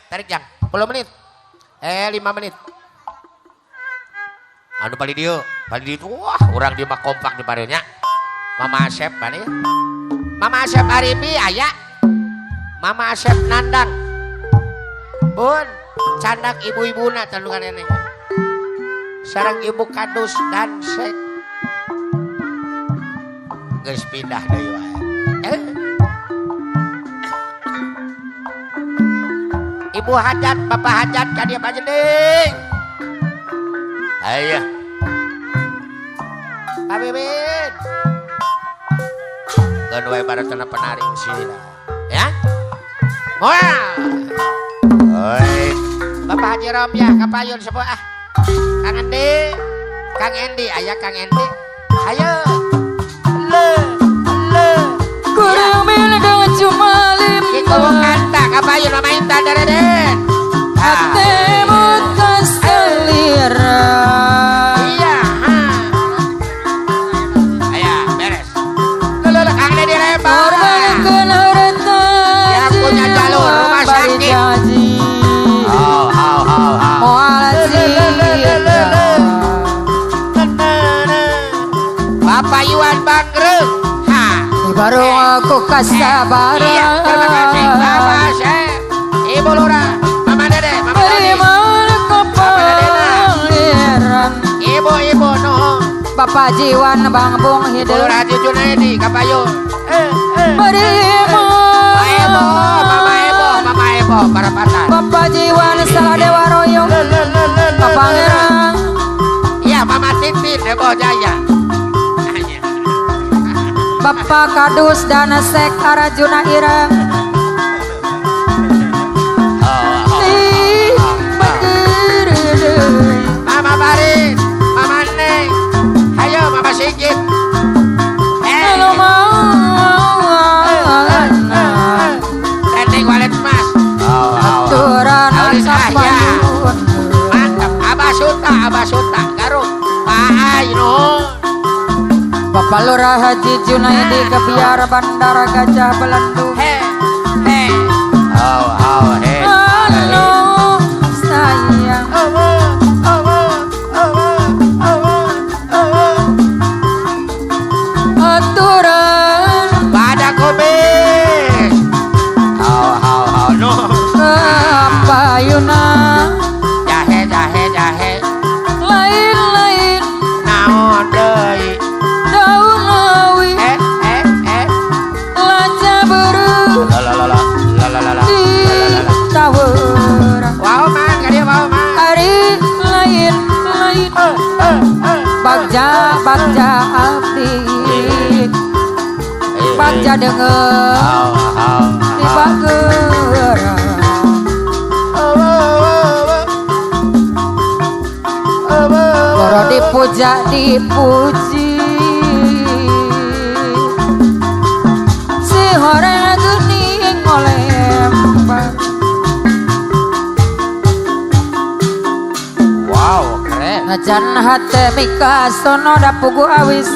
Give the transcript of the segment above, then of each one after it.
tarik jang. 10 menit. 5 menit. Anu paling dia wah orang dia mah kompak di parenya. Mama Asep mana ya? Mama Asep Arifi aya. Mama Asep Nandang. Bun, candak ibu-ibuna tandungan ini. Sarang ibu kadus dan sek. Geus pindah deui wae. Ibu hajat, bapak hajat ka dieu pajening. Aya. Pak Bibin. Keun wae baratna penari sila. Ya? Moal. Oi. Bapak Haji Romya kapayun sepuh ah. Kang Endi, aya Kang Endi. Hayo. Kurang milik cuma lima. Kita kanta kapayun mama intan dereden. Hatimu tak selera. Iya, aya beres. Lele Kang Endi dirempar. Korbankan harta. Yang punya jalur rumah sakit. Bapak Iwan Bangreng. Baru aku kesabaran. Iya, terima kasih Bapak Syekh. Ibu Lura, Mama Dede, Mama Dede. Ibu nuhun. Bapak Jiwan Bang Bung Ibu hidup. Lura Haji Junaidi kapayun. Berimu. Mama Ebo, Barapatan. Bapak Jiwan Salah Dewa Royong. Bapak Ngerang. Iya, Mama Titin Ebo Jaya. Bapak Kadus dan Sek Arjuna Irang. Mama Barin, Mama Neng. Ayo Mama Sigit. Halo Trending walet mas. Aturan kapayun. Mantap. Abah Suta, Garut. Pak Ainun. Bapak Lurah Haji Junaidi Kebiar Bandara Gajah Belendung. Halo sayang. Aturan Pada komis. No. kapayunan. Jahe. Lain-lain Naon deui. daun lawi. Laca beru di tawuran. Wow man, kadieu wow man. Hari lain bagja abdi. Bagja denger di bageurang. Boro dipuji si horeng geuning ngolempar. Wow, keren. Ngajan hate mika sono dapugu awis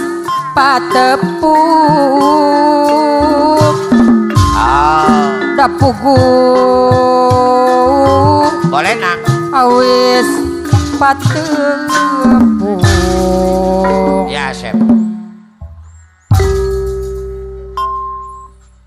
patepu. Dapugu Boleh nang. awis patepu.